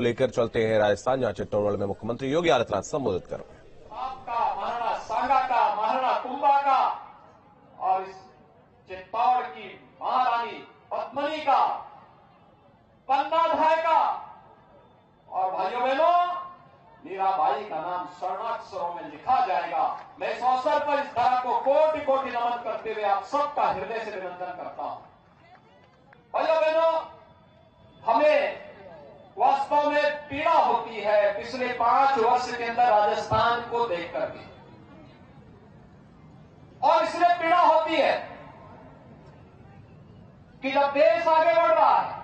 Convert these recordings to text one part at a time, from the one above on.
लेकर चलते हैं राजस्थान, जहां चित्तौड़गढ़ में मुख्यमंत्री योगी आदित्यनाथ संबोधित कर रहे हैं। आपका महाराणा सांगा का, महाराणा कुंभा का और इस चित्तौड़ की महारानी पद्मिनी का, पन्नाधाय का और भाइयों बहनों मीराबाई का नाम स्वर्णाक्षरों में लिखा जाएगा। मैं इस अवसर पर इस धरा को कोटि कोटि नमन करते हुए आप सबका हृदय से अभिनंदन करता हूं। भाइयों बहनों, हमें वास्तव में पीड़ा होती है पिछले 5 वर्ष के अंदर राजस्थान को देख करके, और इसलिए पीड़ा होती है कि जब देश आगे बढ़ रहा है,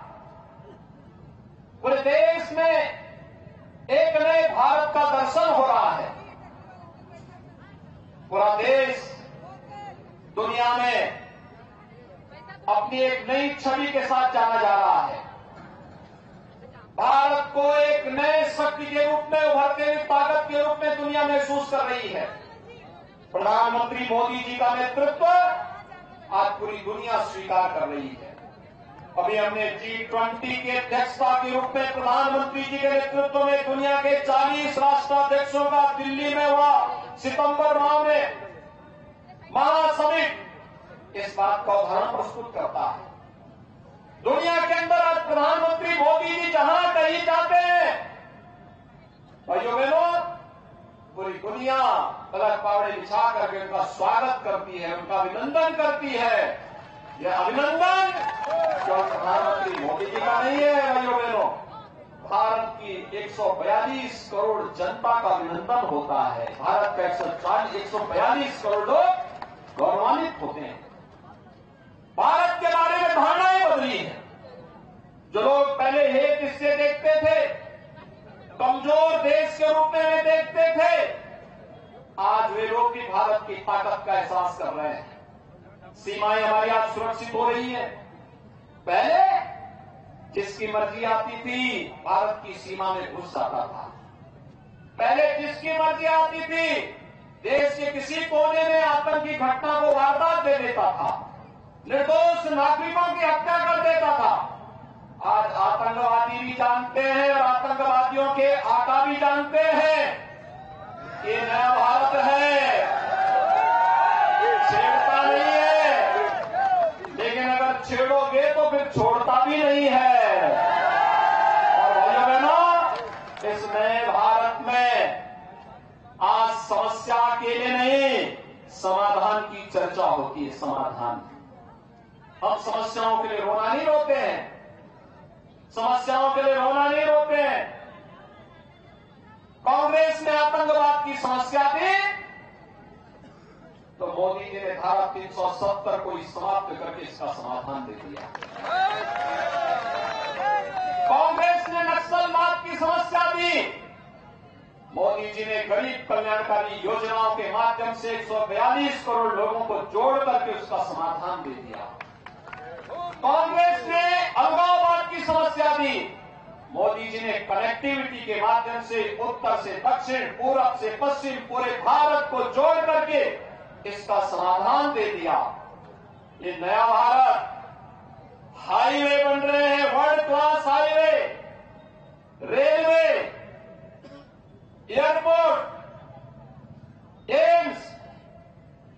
पूरे देश में एक नए भारत का दर्शन हो रहा है। पूरा देश दुनिया में अपनी एक नई छवि के साथ जाना जा रहा है। भारत को एक नए शक्ति के रूप में, उभरते हुए ताकत के रूप में दुनिया महसूस कर रही है। प्रधानमंत्री मोदी जी का नेतृत्व आज पूरी दुनिया स्वीकार कर रही है। अभी हमने G20 के अध्यक्षता के रूप में प्रधानमंत्री जी के नेतृत्व में दुनिया के 40 राष्ट्राध्यक्षों का दिल्ली में हुआ सितंबर माह में महासमिट इस बात का उदाहरण प्रस्तुत करता है। दुनिया के अंदर आज प्रधानमंत्री मोदी जी जहां कहीं जाते हैं, भाइयों बहनों, पूरी दुनिया तलक पावड़े बिछा करके उनका स्वागत करती है, उनका अभिनंदन करती है। यह अभिनंदन केवल प्रधानमंत्री मोदी जी का नहीं है भाइयों बहनों, भारत की 142 करोड़ जनता का अभिनंदन होता है। भारत का 142 करोड़ लोग गौरवान्वित होते हैं। भारत के बारे में धारणाएं बदली है। जो लोग पहले हेत इससे देखते थे, कमजोर देश के रूप में देखते थे, आज वे लोग भी भारत की ताकत का एहसास कर रहे हैं। सीमाएं हमारी आज सुरक्षित हो रही है। पहले जिसकी मर्जी आती थी भारत की सीमा में घुस जाता था। पहले जिसकी मर्जी आती थी देश के किसी कोने में आतंकी घटना को वारदात दे देता था, निर्दोष नागरिकों की हत्या कर देता था। आज आतंकवादी भी जानते हैं और आतंकवादियों के आका भी जानते हैं ये नया भारत है, छेड़ता नहीं है, लेकिन अगर छेड़ोगे तो फिर छोड़ता भी नहीं है। और भाइयों बहनों, इस नए भारत में आज समस्या के लिए नहीं, समाधान की चर्चा होती है। समाधान, हम समस्याओं के लिए रोना नहीं रोते हैं, समस्याओं के लिए रोना नहीं रोते हैं। कांग्रेस में आतंकवाद की समस्या थी तो मोदी जी ने धारा 370 को समाप्त करके इसका समाधान दे दिया। कांग्रेस ने नक्सलवाद की समस्या दी, मोदी जी ने गरीब कल्याणकारी योजनाओं के माध्यम से 142 करोड़ लोगों को जोड़ करके उसका समाधान दे दिया। कांग्रेस ने अलगाववाद की समस्या दी, मोदी जी ने कनेक्टिविटी के माध्यम से उत्तर से दक्षिण, पूरब से पश्चिम पूरे भारत को जोड़ करके इसका समाधान दे दिया। ये नया भारत, हाईवे बन रहे हैं, world class highway, railway, airport, AIIMS,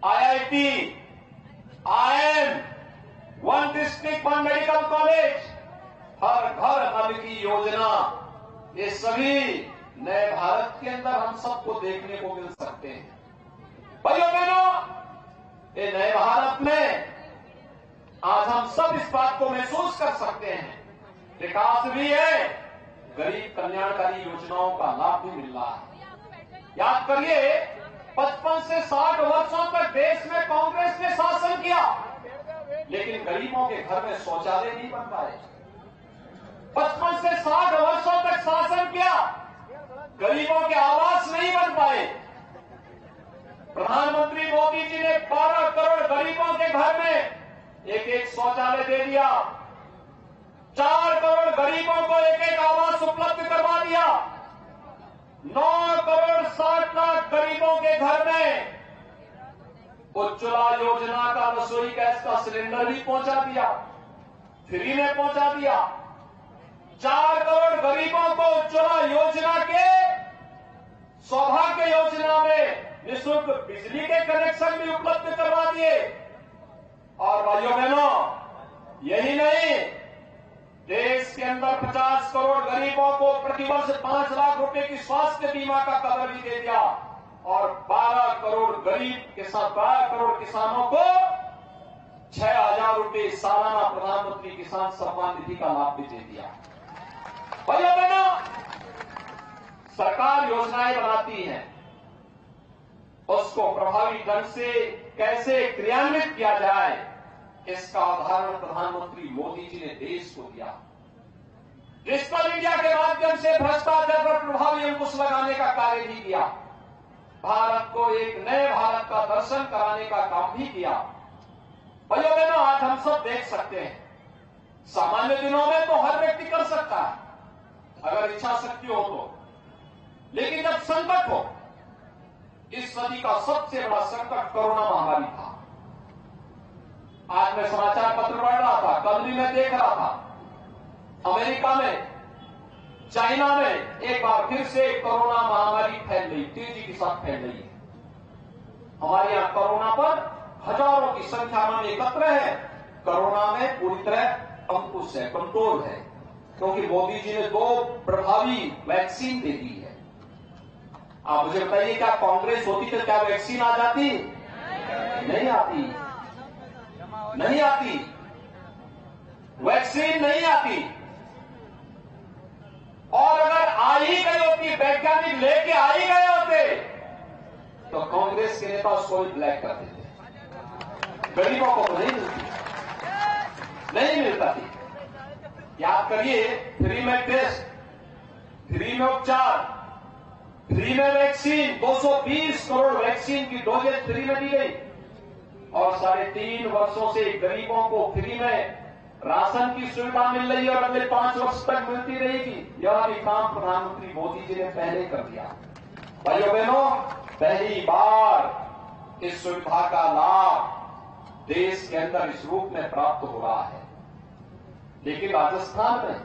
IIT, IIM, 1 district 1 medical college, हर घर नल की योजना, ये सभी नए भारत के अंदर हम सबको देखने को मिल सकते हैं। भाइयों बहनों, ये नए भारत में आज हम सब इस बात को महसूस कर सकते हैं, विकास भी है, गरीब कल्याणकारी योजनाओं का लाभ भी मिल रहा है। याद करिए, 55 से 60 वर्षों तक देश में कांग्रेस ने शासन किया, लेकिन गरीबों के घर में शौचालय नहीं बन पाए। 55 से 60 वर्षों तक शासन किया, गरीबों के आवास नहीं बन पाए। प्रधानमंत्री मोदी जी ने 12 करोड़ गरीबों के घर में एक शौचालय दे दिया, 4 करोड़ गरीबों को एक आवास उपलब्ध करवा दिया, 9 करोड़ 60 लाख गरीबों के घर में उज्ज्वला योजना का रसोई गैस का सिलेंडर भी पहुंचा दिया, फ्री में पहुंचा दिया। 4 करोड़ गरीबों को उज्ज्वला योजना के सौभाग्य योजना में निःशुल्क बिजली के कनेक्शन भी उपलब्ध करवा दिए। और भाइयों बहनों, यही नहीं, देश के अंदर 50 करोड़ गरीबों को प्रतिवर्ष 5 लाख रुपए की स्वास्थ्य बीमा का कवर भी दे दिया और 12 करोड़ किसानों को 6,000 रुपए सालाना प्रधानमंत्री किसान सम्मान निधि का लाभ भी दे दिया। भाइयों बहनों, सरकार योजनाएं बनाती है, उसको प्रभावी ढंग से कैसे क्रियान्वित किया जाए, इसका उदाहरण प्रधानमंत्री मोदी जी ने देश को दिया। डिजिटल इंडिया के माध्यम से भ्रष्टाचार पर प्रभावी अंकुश लगाने का कार्य भी किया। भारत को एक नए भारत का दर्शन कराने का काम भी किया। भाइयों बहनों, आज हम सब देख सकते हैं, सामान्य दिनों में तो हर व्यक्ति कर सकता है अगर इच्छा शक्ति हो तो, लेकिन जब संकट हो, इस सदी का सबसे बड़ा संकट कोरोना महामारी था। आज मैं समाचार पत्र पढ़ रहा था, कल भी मैं देख रहा था, अमेरिका में, चाइना में एक बार फिर से कोरोना महामारी फैल रही, तेजी के साथ फैल रही है। हमारे यहां कोरोना पर हजारों की संख्या में एकत्र है। कोरोना में पूरी तरह अंकुश है, कंट्रोल है, क्योंकि मोदी जी ने 2 प्रभावी वैक्सीन दे दी है। आप मुझे बताइए, क्या कांग्रेस होती तो क्या वैक्सीन आ जाती? नहीं आती, नहीं आती, वैक्सीन नहीं आती। और अगर आ ही गई होती, वैज्ञानिक लेके आ ही गए होते, तो कांग्रेस के नेता उसको भी ब्लैक कर देते। गरीबों को तो नहीं मिलती, नहीं मिलता थी। याद करिए, फ्री में टेस्ट, फ्री में उपचार, फ्री में वैक्सीन, 220 करोड़ वैक्सीन की डोजेज फ्री में दी गई और 3.5 वर्षों से गरीबों को फ्री में राशन की सुविधा मिल रही है और अगले 5 वर्ष तक मिलती रहेगी। यह भी काम प्रधानमंत्री मोदी जी ने पहले कर दिया। भाइयों बहनों, पहली बार इस सुविधा का लाभ देश के अंदर इस रूप में प्राप्त हो रहा है। लेकिन राजस्थान में,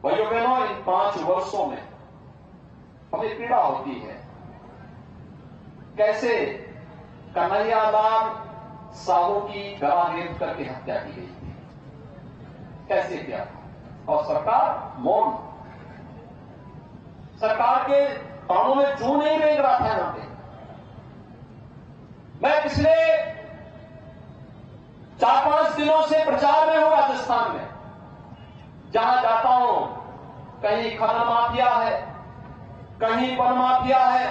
भाइयों बहनों, इन 5 वर्षों में हमें पीड़ा होती है। कैसे कन्हैयालाल साहू की गला रेत करके हत्या की गई थी, कैसे किया था, और सरकार मौन, सरकार के कानों में जू नहीं रेंग रहा था। यहां पे मैं पिछले 4-5 दिनों से प्रचार में हूं राजस्थान में। जहां जाता हूं, कहीं खनन माफिया है, कहीं वन माफिया है,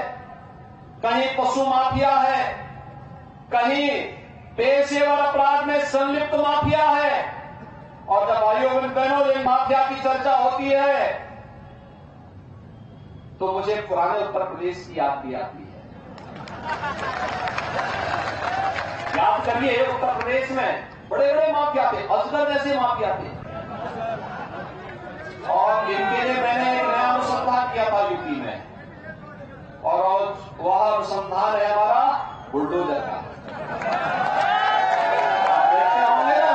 कहीं पशु माफिया है, कहीं पेशेवर अपराध में संलिप्त माफिया है। और जब भाइयों बहनों इन माफिया की चर्चा होती है तो मुझे पुराने उत्तर प्रदेश की याद भी आती है। याद करिए, उत्तर प्रदेश में बड़े बड़े माफिया थे, अजगर जैसे माफिया थे, और इनके लिए मैंने एक नया अनुसंधान किया था यूपी में, और वह अनुसंधान है हमारा बुलडोजर का। आप देखते होंगे ना,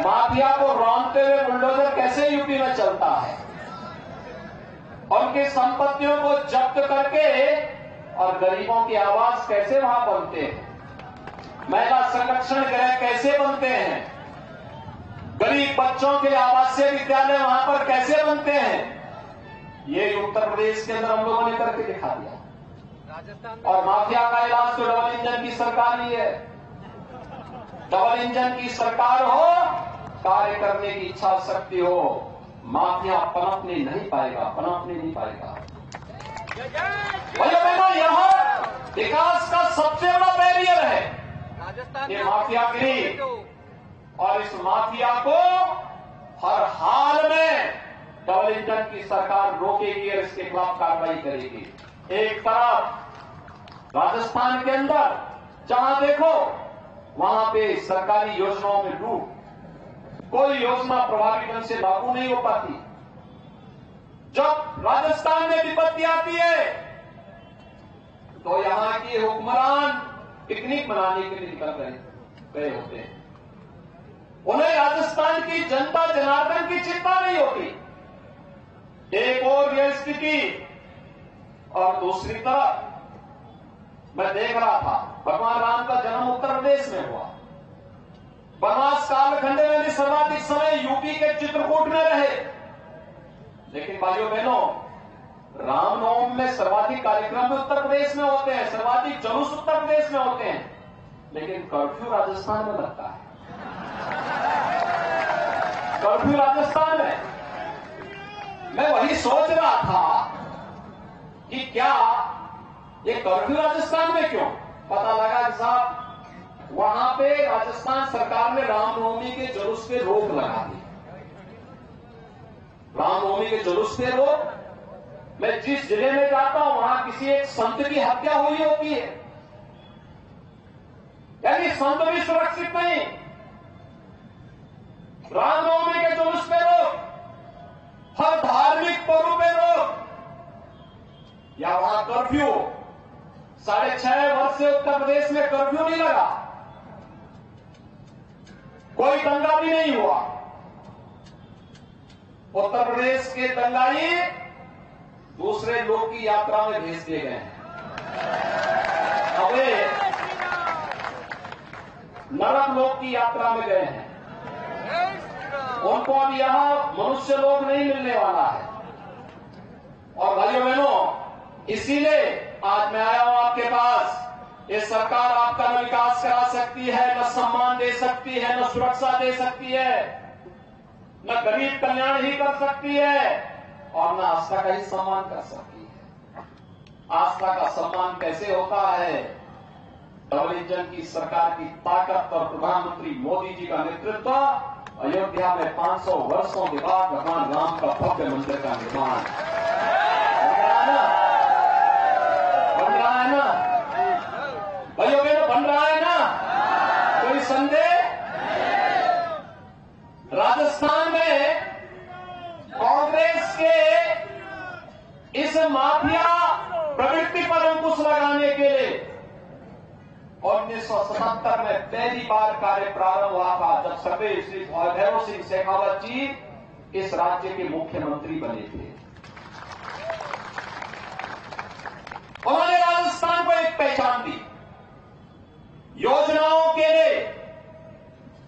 माफिया को रौंदते हुए बुलडोजर कैसे यूपी में चलता है, उनकी संपत्तियों को जब्त करके और गरीबों की आवाज कैसे वहां बनते हैं, महिला संरक्षण गृह कैसे बनते हैं, गरीब बच्चों के आवासीय विद्यालय वहां पर कैसे बनते हैं, ये उत्तर प्रदेश के अंदर हम लोगों ने करके दिखा दिया। और माफिया का इलाज तो डबल इंजन की सरकार ही है। डबल इंजन की सरकार हो, कार्य करने की इच्छा शक्ति हो, माफिया पनपने नहीं पाएगा, पनपने नहीं पाएगा। भाइयों बहनों, यह विकास का सबसे बड़ा बैरियर है, ये माफियागिरी। और इस माफिया को हर हाल में डबल इंजन की सरकार रोकेगी और इसके खिलाफ कार्रवाई करेगी। एक तरफ राजस्थान के अंदर जहां देखो वहां पे सरकारी योजनाओं में लूट, कोई योजना प्रभावी ढंग से लागू नहीं हो पाती। जब राजस्थान में विपत्ति आती है तो यहां के हुक्मरान पिकनिक मनाने के लिए निकल गए होते हैं। उन्हें राजस्थान की जनता जनार्दन की चिंता नहीं होती। एक और यह स्थिति, और दूसरी तरफ मैं देख रहा था भगवान राम का जन्म उत्तर प्रदेश में हुआ। वनवास कालखंड में भी सर्वाधिक समय यूपी के चित्रकूट में रहे। लेकिन भाइयों बहनों, रामनवमी में सर्वाधिक कार्यक्रम भी उत्तर प्रदेश में होते हैं, सर्वाधिक जुलूस उत्तर प्रदेश में होते हैं, लेकिन कर्फ्यू राजस्थान में लगता है। कर्फ्यू राजस्थान में। मैं वही सोच रहा था कि क्या ये कर्फ्यू राजस्थान में क्यों? पता लगा कि साहब वहां पे राजस्थान सरकार ने रामनवमी के जुलूस पे रोक लगा दी। रामनवमी के जुलूस पे रोक। मैं जिस जिले में जाता हूं वहां किसी एक संत की हत्या हुई होती है, यानी संत भी सुरक्षित नहीं। रामनवमी के जुलूस पे रोक, हर धार्मिक पर्व पे रोक, या वहां कर्फ्यू। 6.5 वर्ष से उत्तर प्रदेश में कर्फ्यू नहीं लगा, कोई दंगा भी नहीं हुआ। उत्तर प्रदेश के दंगाई दूसरे लोग की यात्रा में भेज दिए गए हैं। अब वे नरक लोक की यात्रा में गए हैं। उनको अब यहां मनुष्य लोग नहीं मिलने वाला है। और भाइयों बहनों, इसीलिए आज मैं आया हूं आपके पास। ये सरकार आपका न विकास करा सकती है, न सम्मान दे सकती है, न सुरक्षा दे सकती है, न गरीब कल्याण ही कर सकती है, और न आस्था का ही सम्मान कर सकती है। आस्था का सम्मान कैसे होता है? डबल इंजन की सरकार की ताकत और प्रधानमंत्री मोदी जी का नेतृत्व, अयोध्या में 500 वर्षों के बाद भगवान राम का भव्य मंदिर का निर्माण बन रहा है ना? भाइयों बहनों, बन रहा है ना? कोई संदेह? राजस्थान में कांग्रेस के इस माफिया प्रवृत्ति पर अंकुश लगाने के लिए 1977 में पहली बार कार्य प्रारंभ हुआ था, जब सर्वे श्री भैरव सिंह शेखावत जी इस राज्य के मुख्यमंत्री बने थे। उन्होंने राजस्थान को एक पहचान दी। योजनाओं के लिए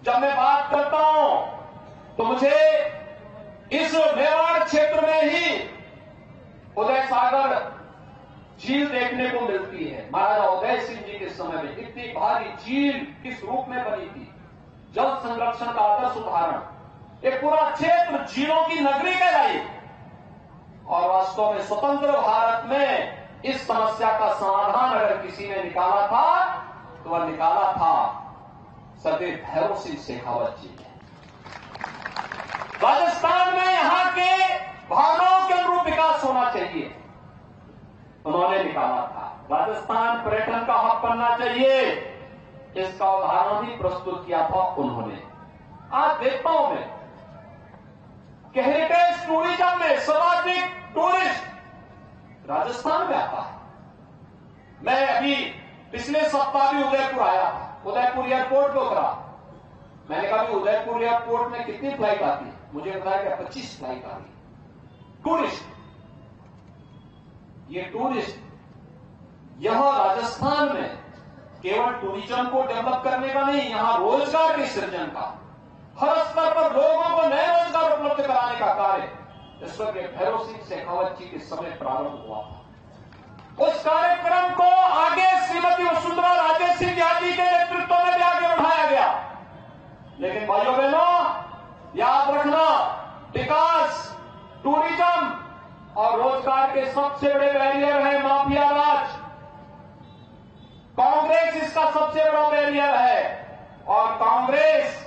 जब मैं बात करता हूं तो मुझे इस मेवाड़ क्षेत्र में ही उदय सागर झील देखने को मिलती है। महाराजा उदय सिंह जी के समय में इतनी भारी झील किस रूप में बनी थी, जल संरक्षण का आदर्श उदाहरण। एक पूरा क्षेत्र झीलों की नगरी कहलाई। और वास्तव में स्वतंत्र भारत में इस समस्या का समाधान अगर किसी ने निकाला था तो वह निकाला था सरदार भैरव सिंह शेखावत जी ने। राजस्थान में यहां के भावनाओं के अनुरूप विकास होना चाहिए, उन्होंने निकाला था। राजस्थान पर्यटन का हब बनना चाहिए, इसका उदाहरण भी प्रस्तुत किया था उन्होंने। आज देखता हूं मैं कि हेरिटेज टूरिज्म में सर्वाधिक टूरिस्ट राजस्थान में आता है। मैं अभी पिछले सप्ताह भी उदयपुर आया था, उदयपुर एयरपोर्ट पे उतरा। मैंने कहा कि उदयपुर एयरपोर्ट में कितनी फ्लाइट आती है? मुझे बताया कि 25 फ्लाइट आ रही टूरिस्ट। ये टूरिस्ट यह राजस्थान में केवल टूरिज्म को डेवलप करने का नहीं, यहां रोजगार के सृजन का, हर स्तर पर लोगों को नए रोजगार उपलब्ध कराने का कार्य स्वर्गीय भैरव सिंह शेखावत जी के समय प्रारंभ हुआ था। उस कार्यक्रम को आगे श्रीमती वसुंधरा राजे सिंह जी के नेतृत्व में भी आगे बढ़ाया गया। लेकिन भाइयों बहनों, याद रखना, विकास, टूरिज्म और रोजगार के सबसे बड़े बैरियर है माफिया राज। कांग्रेस इसका सबसे बड़ा बैरियर है, और कांग्रेस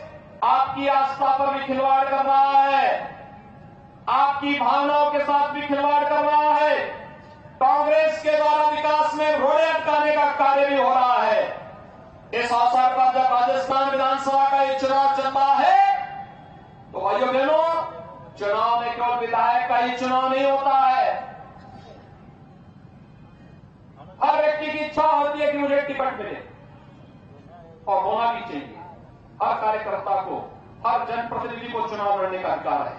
आपकी आस्था पर भी खिलवाड़ कर रहा है, आपकी भावनाओं के साथ भी खिलवाड़ कर रहा है। कांग्रेस के द्वारा विकास में रोड़े अटकाने का कार्य भी हो रहा है। इस अवसर पर जब राजस्थान विधानसभा का ये चुनाव चल रहा है तो भाइयों बहनों, चुनाव में केवल विधायक का ही चुनाव नहीं होता है। हर व्यक्ति की इच्छा होती है कि मुझे टिकट मिले, और होना भी चाहिए। हर कार्यकर्ता को हर जनप्रतिनिधि को चुनाव लड़ने का अधिकार है,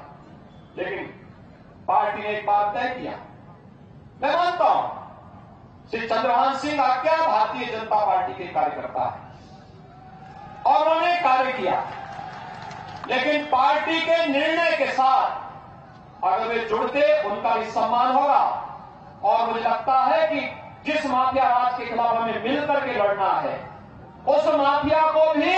लेकिन पार्टी ने एक बात तय किया। मैं मानता हूं श्री चंद्रभान सिंह आज्ञा भारतीय जनता पार्टी के कार्यकर्ता है और उन्होंने कार्य किया, लेकिन पार्टी के निर्णय के साथ अगर वे जुड़ते उनका भी सम्मान होगा। और मुझे लगता है कि जिस माफिया राज के खिलाफ हमें मिलकर के लड़ना है, उस माफिया को भी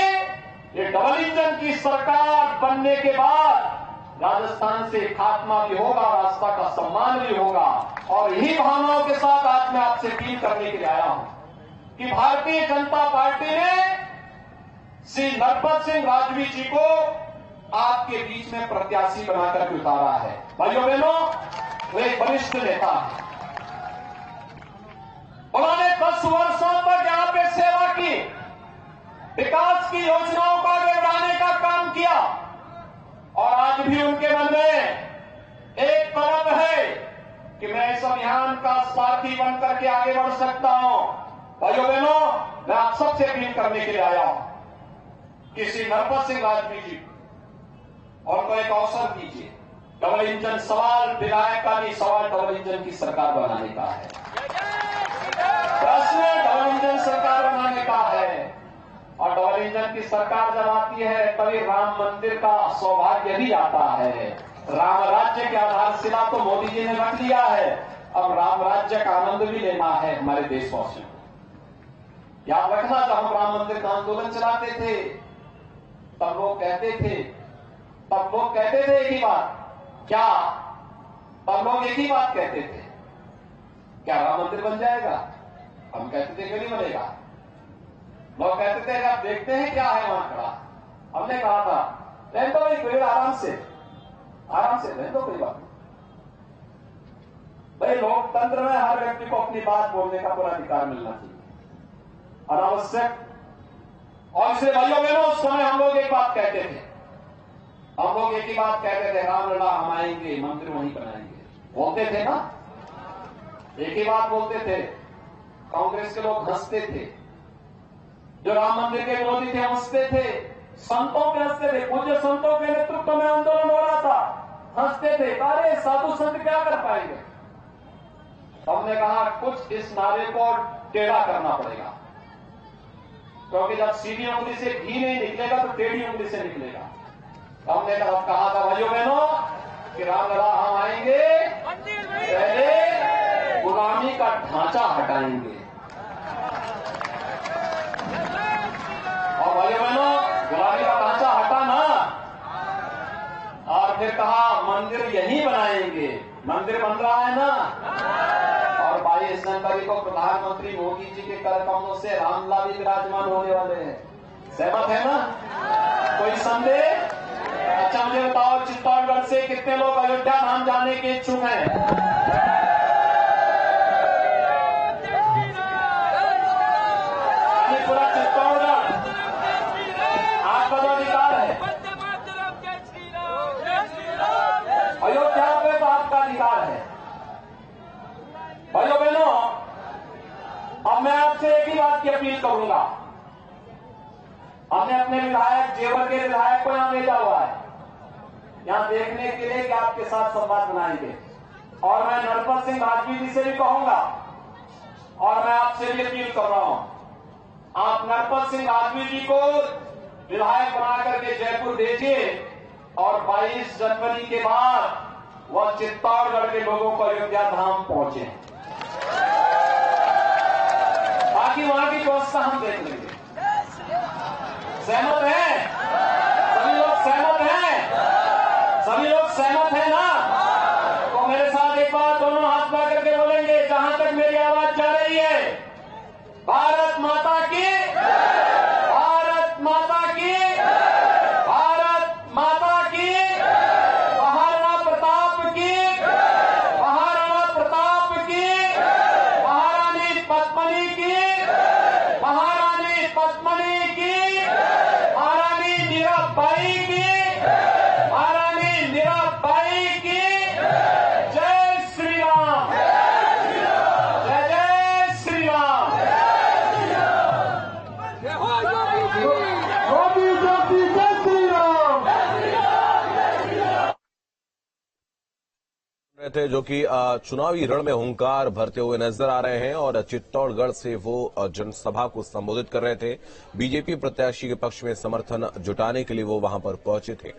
ये डबल इंजन की सरकार बनने के बाद राजस्थान से खात्मा भी होगा, रास्ता का सम्मान भी होगा। और यही भावनाओं के साथ आज मैं आपसे अपील करने के लिए आया हूं कि भारतीय जनता पार्टी ने श्री नरपत सिंह राजवी जी को आपके बीच में प्रत्याशी बनाकर उतारा है। भाइयों बहनों, वो एक वरिष्ठ नेता है, उन्होंने 10 वर्षों तक यहां पे सेवा की, विकास की योजनाओं को आगे बढ़ाने का काम किया और आज भी उनके मन में एक तलब है कि मैं इस अभियान का साथी बनकर के आगे बढ़ सकता हूं। भाइयों बहनों, मैं आप सबसे अपील करने के लिए आया हूं कि श्री नरपत सिंह राजवी जी और को एक अवसर दीजिए। डबल इंजन सवाल विधायक का नहीं, सवाल डबल इंजन की सरकार बनाने का है। प्रश्न डबल इंजन सरकार बनाने का है और डबल इंजन की सरकार जब आती है तभी राम मंदिर का सौभाग्य भी आता है। राम राज्य की आधारशिला तो मोदी जी ने रख लिया है, अब राम राज्य का आनंद भी लेना है हमारे देशवासियों को। याद रखना, जब हम राम मंदिर का आंदोलन चलाते थे तब लोग कहते थे एक ही बात, क्या तब लोग एक ही बात कहते थे, क्या राम मंदिर बन जाएगा? हम कहते थे क्यों नहीं बनेगा। लोग कहते थे आप देखते हैं क्या है वहां खड़ा। हमने कहा था रहने दो भाई, कोई आराम से रहने दो, कोई बात नहीं भाई। लोकतंत्र में हर व्यक्ति को अपनी बात बोलने का पूरा अधिकार मिलना चाहिए, अनावश्यक। और इसलिए भाइयों बहनों, उस समय हम लोग एक बात कहते थे, हम लोग एक ही बात कहते थे, रामलला हम आएंगे, मंदिर वहीं बनाएंगे, बोलते थे ना, एक ही बात बोलते थे। कांग्रेस के लोग हंसते थे, जो राम मंदिर के विरोधी थे हंसते थे, संतों पे हंसते थे, पूज्य संतों के नेतृत्व में आंदोलन हो रहा था, हंसते थे, अरे साधु संत क्या कर पाएंगे। हमने कहा कुछ इस नारे को टेढ़ा करना पड़ेगा, क्योंकि जब सीधी उंगली से घी नहीं निकलेगा तो टेढ़ी उंगली से निकलेगा। हमने कहा था भाइयों बहनों कि रामलला हम आएंगे, पहले गुलामी का ढांचा हटाएंगे। और भाइयों बहनों, गुलामी का ढांचा हटाना और फिर कहा मंदिर यहीं बनाएंगे। मंदिर बन रहा है ना, और 22 जनवरी को प्रधानमंत्री मोदी जी के कर कमलों से रामलला भी विराजमान होने वाले हैं। सहमत है ना? कोई संदेह? अच्छा मुझे बताओ, चित्तौड़गढ़ से कितने लोग अयोध्या धाम जाने के इच्छुक हैं? पूरा चित्तौड़गढ़, आपका तो अधिकार है। अयोध्या पे तो आपका अधिकार है। भाइयों बहनों, अब मैं आपसे एक ही बात की अपील करूंगा। हमने अपने विधायक, जेवर के विधायक को यहां भेजा हुआ है, यहां देखने के लिए कि आपके साथ संवाद बनाएंगे। और मैं नरपत सिंह राजवी जी से भी कहूंगा और मैं आपसे भी अपील कर रहा हूं, आप नरपत सिंह राजवी जी को विधायक बना करके जयपुर भेजिए और 22 जनवरी के बाद वह चित्तौड़गढ़ के लोगों को अयोध्या धाम पहुंचे, बाकी वहां की व्यवस्था हम देख लेंगे। सहमत हैं? सभी लोग सहमत हैं? सभी लोग सहमत हैं ना? तो मेरे साथ एक बार दोनों हाथ बढ़ा करके बोलेंगे, जहां तक मेरी आवाज जा रही है, भारत माता की, भारत माता की, भारत माता की, महाराणा प्रताप की, महाराणा प्रताप की, महारानी पद्मिनी की, महारानी पद्मिनी की, महारानी मीराबाई की, महारानी मीराबाई की। जय श्री राम। थे जो कि चुनावी रण में हुंकार भरते हुए नजर आ रहे हैं और चित्तौड़गढ़ से वो जनसभा को संबोधित कर रहे थे। बीजेपी प्रत्याशी के पक्ष में समर्थन जुटाने के लिए वो वहां पर पहुंचे थे।